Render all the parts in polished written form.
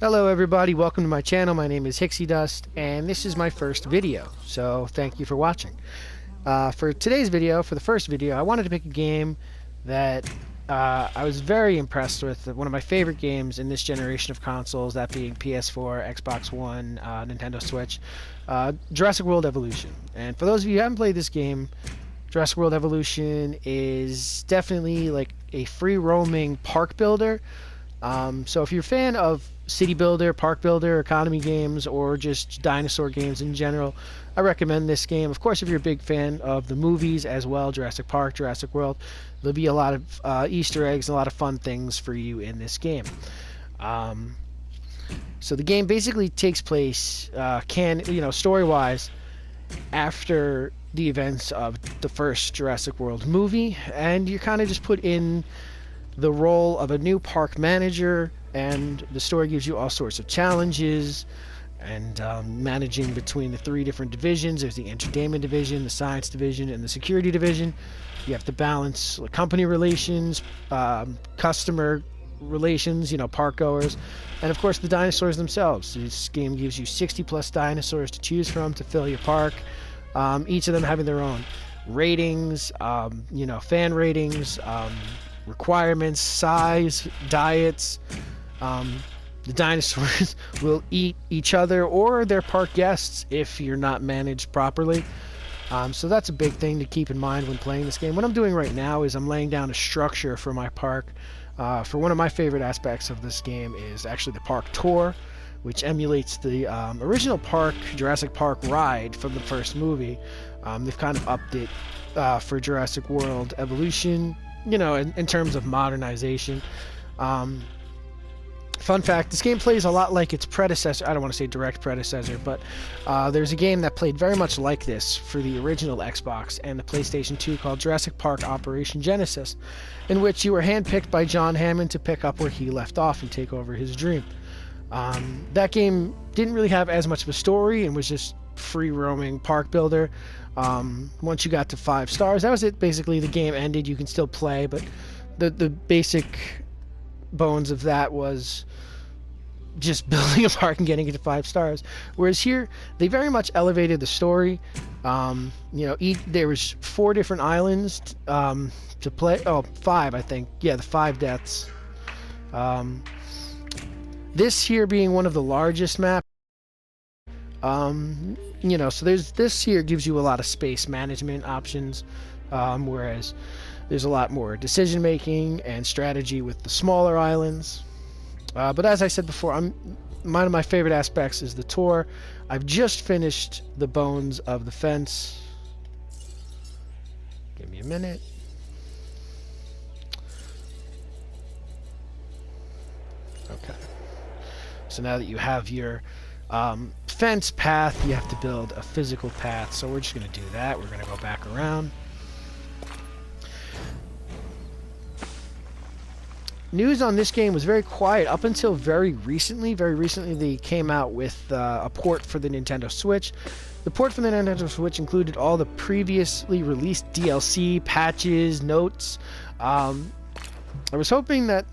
Hello everybody, welcome to my channel. My name is Hicksydust, and this is my first video, so thank you for watching. For today's video, for the first video, I wanted to pick a game that I was very impressed with. One of my favorite games in this generation of consoles, that being PS4, Xbox One, Nintendo Switch, Jurassic World Evolution. And for those of you who haven't played this game, Jurassic World Evolution is definitely like a free roaming park builder. So if you're a fan of city builder, park builder, economy games, or just dinosaur games in general, I recommend this game. Of course, if you're a big fan of the movies as well, Jurassic Park, Jurassic World, there'll be a lot of Easter eggs and a lot of fun things for you in this game. So the game basically takes place, story-wise, after the events of the first Jurassic World movie, and you're kind of just put in the role of a new park manager, and the story gives you all sorts of challenges and managing between the three different divisions. There's the entertainment division, the science division, and the security division. You have to balance company relations, customer relations, park goers, and of course the dinosaurs themselves. This game gives you 60 plus dinosaurs to choose from to fill your park, each of them having their own ratings, fan ratings, requirements, size, diets. The dinosaurs will eat each other or their park guests if you're not managed properly. So that's a big thing to keep in mind when playing this game. What I'm doing right now is I'm laying down a structure for my park. For one of my favorite aspects of this game is actually the park tour, which emulates the original park, Jurassic Park ride from the first movie. They've kind of upped it for Jurassic World Evolution, in terms of modernization. Fun fact, this game plays a lot like its predecessor. I don't want to say direct predecessor, but there's a game that played very much like this for the original Xbox and the PlayStation 2 called Jurassic Park Operation Genesis, in which you were handpicked by John Hammond to pick up where he left off and take over his dream. That game didn't really have as much of a story and was just free roaming park builder. Once you got to 5 stars, that was it. Basically, the game ended. You can still play, but the basic bones of that was just building a park and getting it to 5 stars. Whereas here, they very much elevated the story. There was 4 different islands to play. Oh, 5, I think. Yeah, the 5 deaths. This here being one of the largest maps. So this here gives you a lot of space management options, whereas there's a lot more decision making and strategy with the smaller islands. But as I said before, one of my favorite aspects is the tour. I've just finished the bones of the fence. Give me a minute. Okay. So now that you have your fence path, you have to build a physical path. So we're just going to do that. We're going to go back around. News on this game was very quiet up until very recently. Very recently, they came out with a port for the Nintendo Switch. The port for the Nintendo Switch included all the previously released DLC, patches, notes. I was hoping that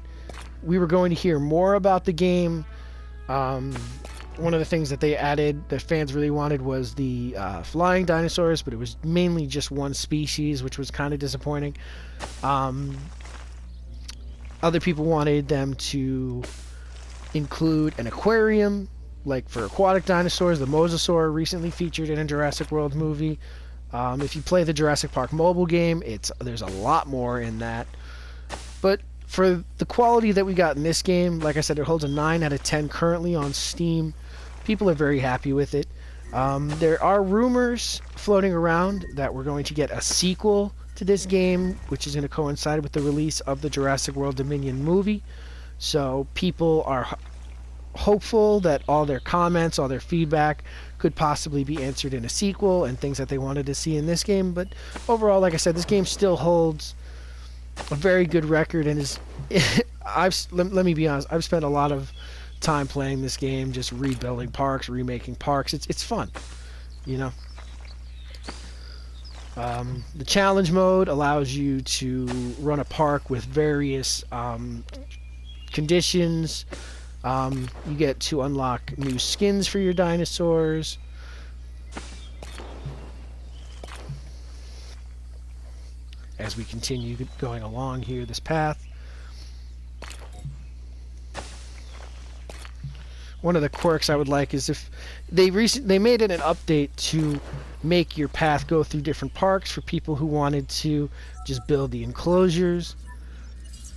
we were going to hear more about the game. One of the things that they added that fans really wanted was the flying dinosaurs, but it was mainly just one species, which was kind of disappointing. Other people wanted them to include an aquarium, like for aquatic dinosaurs. The mosasaur recently featured in a Jurassic World movie. If you play the Jurassic Park mobile game, there's a lot more in that. But for the quality that we got in this game, like I said, it holds a 9 out of 10 currently on Steam. People are very happy with it. There are rumors floating around that we're going to get a sequel to this game, which is going to coincide with the release of the Jurassic World Dominion movie. So people are hopeful that all their comments, all their feedback could possibly be answered in a sequel and things that they wanted to see in this game. But overall, like I said, this game still holds a very good record and is let me be honest, I've spent a lot of time playing this game, just rebuilding parks, remaking parks. It's fun, The challenge mode allows you to run a park with various conditions, You get to unlock new skins for your dinosaurs. As we continue going along here, this path. One of the quirks I would like is if they made it an update to make your path go through different parks for people who wanted to just build the enclosures.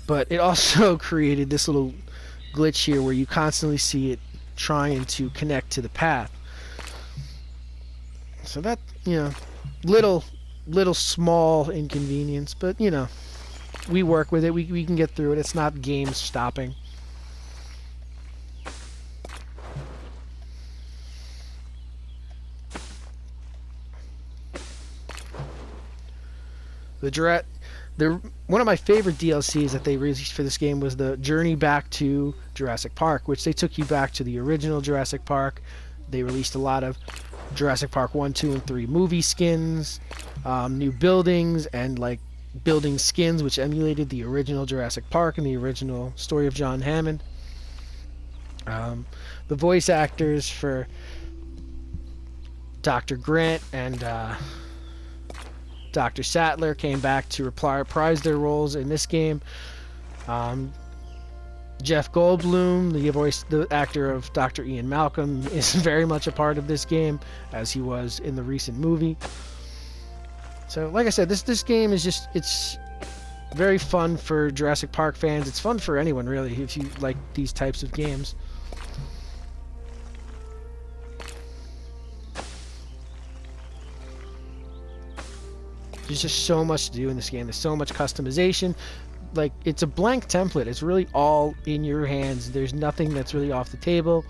But it also created this little glitch here where you constantly see it trying to connect to the path. So that, little small inconvenience, but we work with it. We can get through it. It's not game stopping. One of my favorite DLCs that they released for this game was the Journey Back to Jurassic Park, which they took you back to the original Jurassic Park. They released a lot of Jurassic Park 1, 2, and 3 movie skins, new buildings, and building skins which emulated the original Jurassic Park and the original story of John Hammond. The voice actors for Dr. Grant and Dr. Sattler came back to reprise their roles in this game. Jeff Goldblum, the actor of Dr. Ian Malcolm, is very much a part of this game, as he was in the recent movie. So, like I said, this game is it's very fun for Jurassic Park fans. It's fun for anyone, really, if you like these types of games. There's just so much to do in this game. There's so much customization. It's a blank template. It's really all in your hands. There's nothing that's really off the table.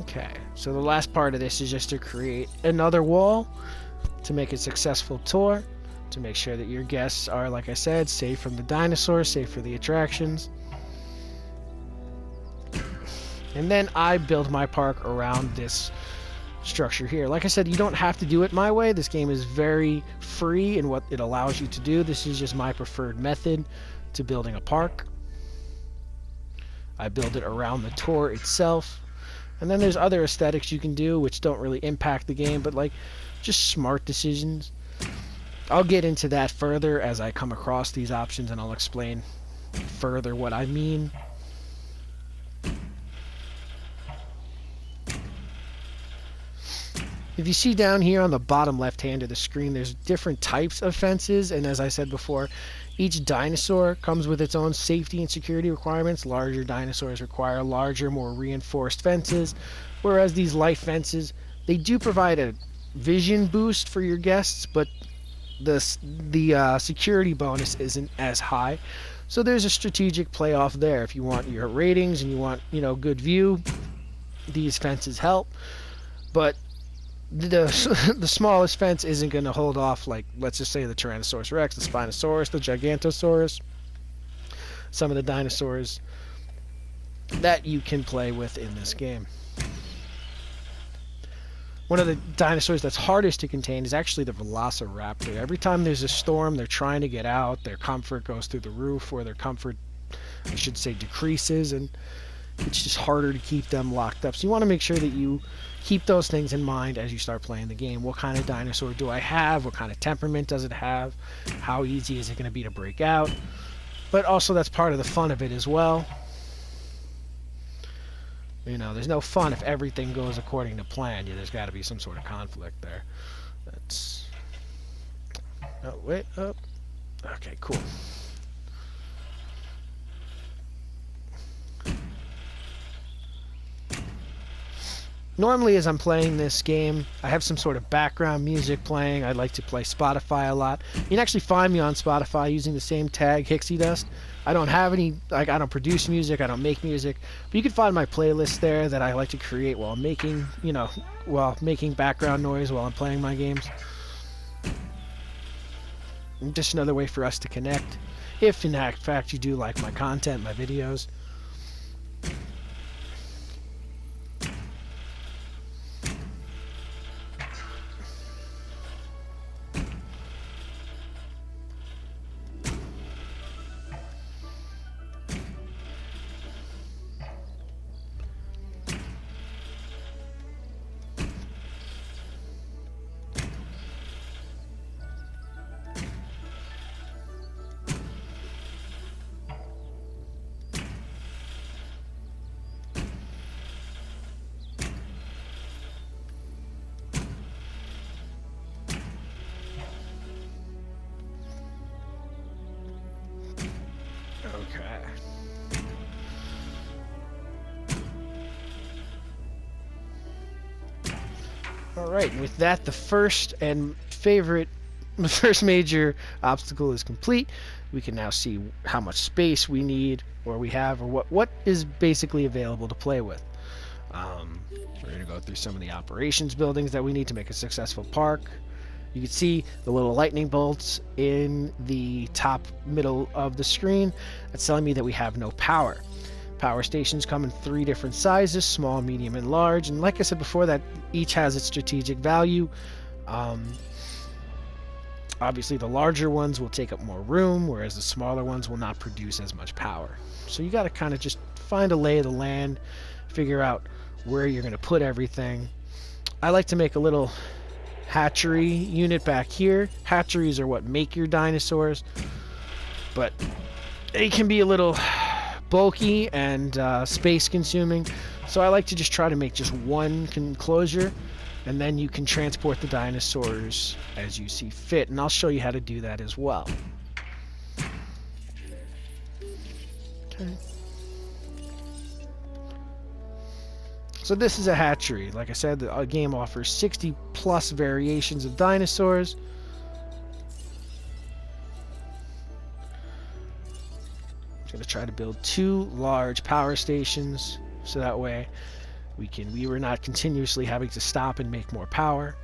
Okay, so the last part of this is just to create another wall to make a successful tour, to make sure that your guests are, like I said, safe from the dinosaurs, safe for the attractions. And then I build my park around this structure here. Like I said, you don't have to do it my way. This game is very free in what it allows you to do. This is just my preferred method to building a park. I build it around the tour itself. And then there's other aesthetics you can do which don't really impact the game, but just smart decisions. I'll get into that further as I come across these options, and I'll explain further what I mean. If you see down here on the bottom left hand of the screen, there's different types of fences, and as I said before, each dinosaur comes with its own safety and security requirements. Larger dinosaurs require larger, more reinforced fences, whereas these light fences, they do provide a vision boost for your guests, but the security bonus isn't as high. So there's a strategic play off there. If you want your ratings and you want, good view, these fences help. But the smallest fence isn't going to hold off, let's just say the Tyrannosaurus Rex, the Spinosaurus, the Gigantosaurus, some of the dinosaurs that you can play with in this game. One of the dinosaurs that's hardest to contain is actually the Velociraptor. Every time there's a storm, they're trying to get out, their comfort goes through the roof, or their comfort, I should say, decreases, and it's just harder to keep them locked up. So you want to make sure that you keep those things in mind as you start playing the game. What kind of dinosaur do I have? What kind of temperament does it have? How easy is it going to be to break out? But also that's part of the fun of it as well. There's no fun if everything goes according to plan. There's got to be some sort of conflict there. Oh, wait up. Okay, cool. Normally, as I'm playing this game, I have some sort of background music playing. I like to play Spotify a lot. You can actually find me on Spotify using the same tag, Hicksydust. I don't have any, like, I don't produce music, I don't make music, but you can find my playlist there that I like to create while making, while making background noise while I'm playing my games. And just another way for us to connect, if in fact you do like my content, my videos. Okay. All right, and with that, the first major obstacle is complete. We can now see how much space we need, or we have, or what is basically available to play with. We're going to go through some of the operations buildings that we need to make a successful park. You can see the little lightning bolts in the top middle of the screen. That's telling me that we have no power. Power stations come in 3 different sizes, small, medium, and large. And like I said before, that each has its strategic value. Obviously, the larger ones will take up more room, whereas the smaller ones will not produce as much power. So you got to kind of just find a lay of the land, figure out where you're going to put everything. I like to make a little hatchery unit back here. Hatcheries are what make your dinosaurs, but they can be a little bulky and space consuming, so I like to just try to make just one enclosure, and then you can transport the dinosaurs as you see fit, and I'll show you how to do that as well. Okay. So this is a hatchery. Like I said, the game offers 60 plus variations of dinosaurs. I'm going to try to build 2 large power stations, so that way we were not continuously having to stop and make more power.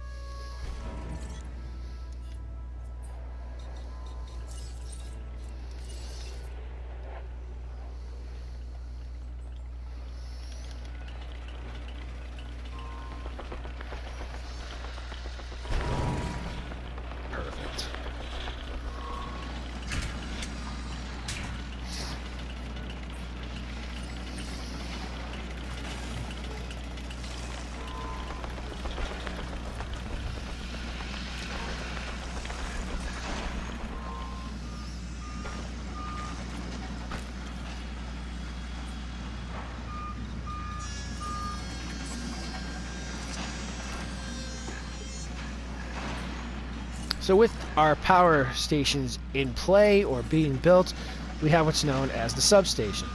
So with our power stations in play or being built, we have what's known as the substation.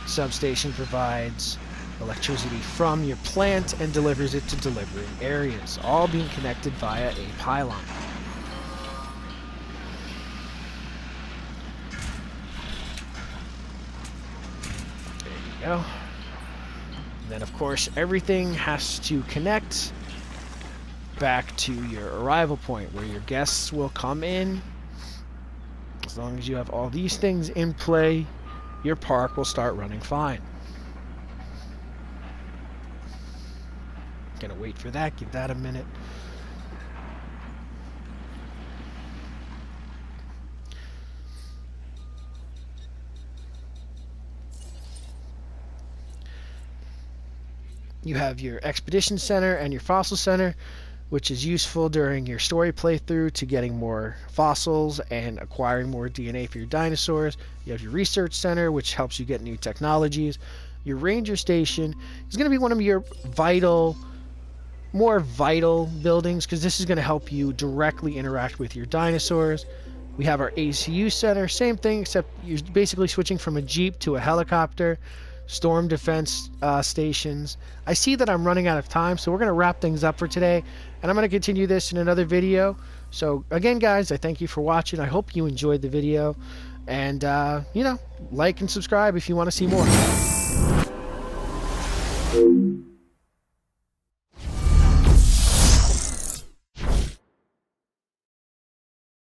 Substation provides electricity from your plant and delivers it to delivering areas, all being connected via a pylon. There you go. And then of course everything has to connect back to your arrival point where your guests will come in. As long as you have all these things in play, your park will start running fine. Gonna wait for that, give that a minute. You have your expedition center and your fossil center, which is useful during your story playthrough to getting more fossils and acquiring more DNA for your dinosaurs. You have your research center, which helps you get new technologies. Your ranger station is going to be one of your more vital buildings, because this is going to help you directly interact with your dinosaurs. We have our ACU center, same thing, except you're basically switching from a jeep to a helicopter. storm defense stations. I see that I'm running out of time, so we're going to wrap things up for today, and I'm going to continue this in another video. So again, guys, I thank you for watching. I hope you enjoyed the video, and like and subscribe if you want to see more.